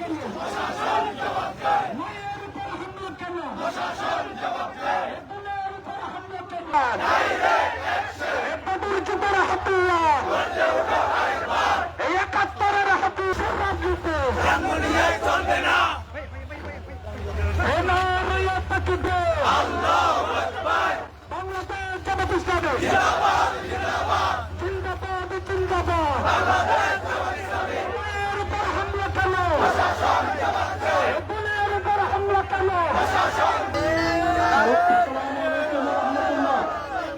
কেন? মায়ের উপর হামলা কেন? বোনের উপর হামলা কেন? বাবুর যুগের হাতিয়ার, এই ৭১-এর হাতিয়ার রাজনীতি চলবে না। বাংলাদেশ জামাত ইসলামী জিন্দাবাদ জিন্দাবাদ। মায়ের উপর হামলা কেন? বোনের উপর হামলা কেন?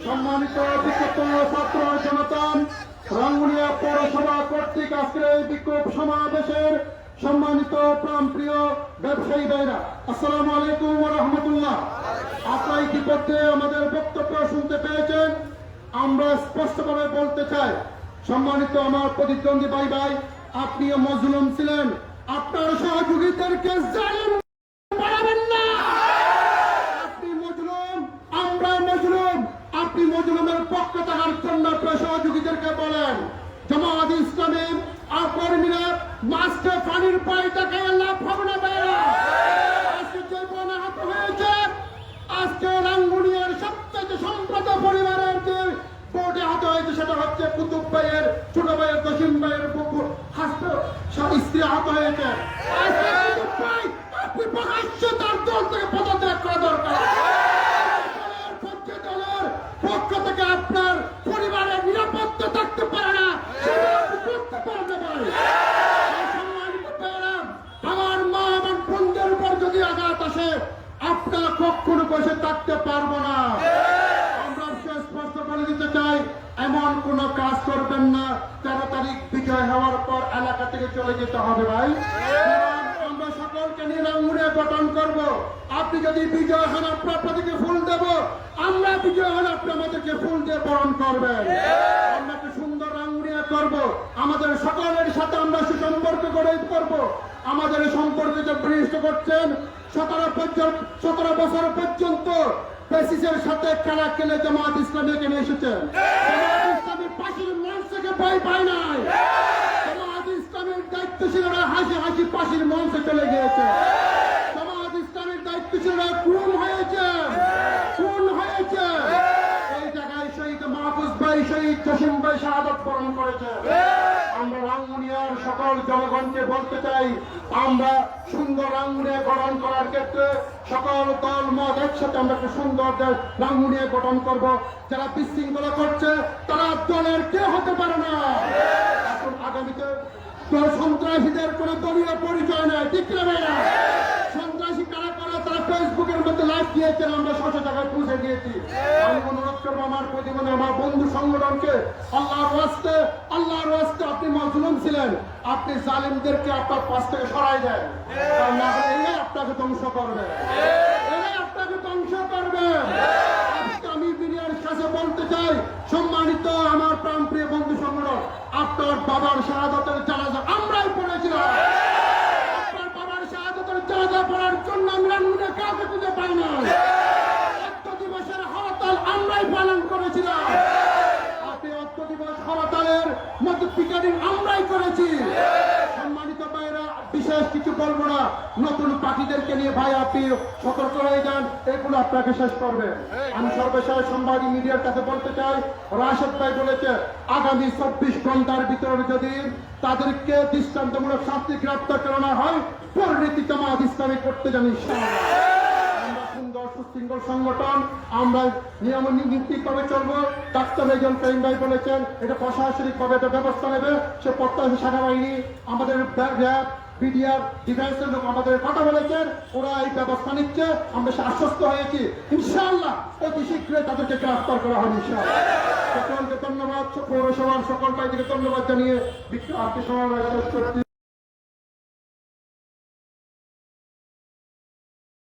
সম্মানিত বিক্ষুব্ধ ছাত্র জনতা, রাঙ্গুনিয়া পৌরসভা কর্তৃক আজকের এই বিক্ষোভ সমাবেশের সম্মানিত প্রাণপ্রিয় ব্যবসায়ী ভাইরা, আসসালামু আলাইকুম ওয়া রাহমাতুল্লাহ। আপনারা ইতিমধ্যে আমাদের বক্তব্য শুনতে পেয়েছেন। আমরা স্পষ্টভাবে বলতে চাই, সম্মানিত আমার প্রতিদ্বন্দ্বী ভাই, আপনিও মজলুম ছিলেন, আপনার সহযোগীদেরকে জালিম বানাবেন না। আপনি মজলুম, আমরা মজলুম। আপনি মজলুমের পক্ষ থাকার জন্য আপনার সহযোগীদেরকে বলেন, জামাত ইসলামী আর কর্মীরা মাছকে পানির পায়ে তাকায় লাভ হবে না। আজকে যে বোন আহত হয়েছে, আজকে রাঙ্গুনিয়ার সবচেয়ে সম্প্রত পরিবারের যে বোর্ডে আহত হয়েছে সেটা হচ্ছে কুতুব ভাইয়ের ছোট ভাইয়ের জসিম ভাইয়ের স্ত্রী আহত হয়েছে। আজকে কুতুব ভাই, আপনি প্রকাশ্য তার দল থেকে পদত্যাগ করা দরকার। দলের পক্ষ থেকে আপনার পরিবারের নিরাপত্তা থাকতে পারে না, সেটা আপনি করতে পারবেন না। আমার মা আমার বোনদের উপর যদি আঘাত আসে, আপনারা কখনো বসে থাকতে পারবো না। আমরা স্পষ্ট বলে দিতে চাই, এমন কোন কাজ করবেন না ১৩ তারিখ বিজয় হওয়ার পর এলাকা থেকে চলে যেতে হবে ভাই। আমরা সকলকে নিয়ে রাঙ্গুনিয়া গঠন করব। আপনি যদি বিজয় হন, আপনাদেরকে ফুল দেব। আমরা বিজয় হন, আপনি আমাদেরকে ফুল দিয়ে বরণ করবেন। আমরা একটা সুন্দর রাঙ্গুনিয়া করব। আমাদের সকলের সাথে আমরা সুসম্পর্ক গড়ে করব। আমাদের সম্পর্কে যে বলিষ্ঠ করছেন, ১৭ বছর পর্যন্ত বেসিসের সাথে খেলা খেলে জামাত ইসলামী এখানে এসেছেন। জামাত ইসলামী পাশের মঞ্চ থেকে ভয় পায় নাই। জামাত ইসলামের দায়িত্বশীলরা হাসি হাসি পাশের মঞ্চে চলে গিয়েছে। জামাত ইসলামের দায়িত্বশীলরা খুন হয়েছে। এই জায়গায় শহীদ মাহফুজ ভাই, শহীদ জসিম ভাই শাহাদত বরণ করেছে। আমরা রাঙ্গুনিয়ার সকল জনগণকে বলতে চাই, আমরা সুন্দর রাঙ্গুনিয়া গঠন করার ক্ষেত্রে সকল দল মত একসাথে আমরা একটা সুন্দর রাঙ্গুনিয়া গঠন করব। যারা বিশৃঙ্খলা করছে তারা দলের কেউ হতে পারে না। এখন আগামীতে সন্ত্রাসীদের কোন দলীয় পরিচয় নেই, ঠিক না? সন্ত্রাসী কারা করে তারা ফেসবুকের মধ্যে লাইভ দিয়েছেন, আমরা শত জায়গায় পৌঁছে দিয়েছি। আমি অনুরোধ করবো আমার প্রতিবন্ধী আমার বন্ধু সংগঠনকে, আল্লাহর রাস্তে আপনি মজলুম ছিলেন, আপনি জালিমদেরকে আপনার পাশ থেকে সরাই দেন। না হলে এরাই আপনাকে ধ্বংস করবে। আমি মিডিয়ার কাছে বলতে চাই, সম্মানিত আমার প্রাণপ্রিয় বন্ধু সংগঠন, আপনার বাবার শাহাদাতের জানাজা আমরাই পড়েছিলাম। আপনার বাবার শাহাদাতের জানাজা পড়ার জন্য আমি রাঙ্গুনিয়া কাউকে খুঁজে পাই না। ১০০ দিবসের হরতাল আমরাই পালন করেছিলাম। আপনি ১০০ দিবস হরতালের মধ্যে পিকেটিং আমরাই করেছি। সম্মানিত ভাইরা, বিশেষ কিছু বলবো না। নতুন পাখিদেরকে নিয়ে ভাই আপনি সতর্ক হয়ে যান, এগুলো আপনাকে শেষ করবে। আমি সর্বশেষ সংবাদী মিডিয়ার কাছে বলতে চাই, রাশেদ ভাই বলেছে আগামী ২৪ ঘন্টার ভিতরে যদি তাদেরকে দৃষ্টান্তমূলক শাস্তি গ্রেপ্তার করানো হয়, পরিণতি জামাত ইসলামী করতে জানি। আমরা সুন্দর সুশৃঙ্খল সংগঠন, আমরা নিয়ম নীতি কবে চলবো। ডাক্তার মেজর কাইম ভাই বলেছেন এটা প্রশাসনিক ভাবে এটা ব্যবস্থা নেবে। সে প্রত্যাশী সেনাবাহিনী, আমাদের র্যাব, বিডিআর, ডিফেন্সের লোক আমাদের কথা বলেছেন, ওরা এই ব্যবস্থা নিচ্ছে। আমরা সে আশ্বস্ত হয়েছি, ইনশাআল্লাহ অতি শীঘ্রই তাদেরকে গ্রেফতার করা হবে ইনশাআল্লাহ। সকলকে ধন্যবাদ, পৌরসভার সকল ভাইদেরকে ধন্যবাদ জানিয়ে আজকে সমাবেশ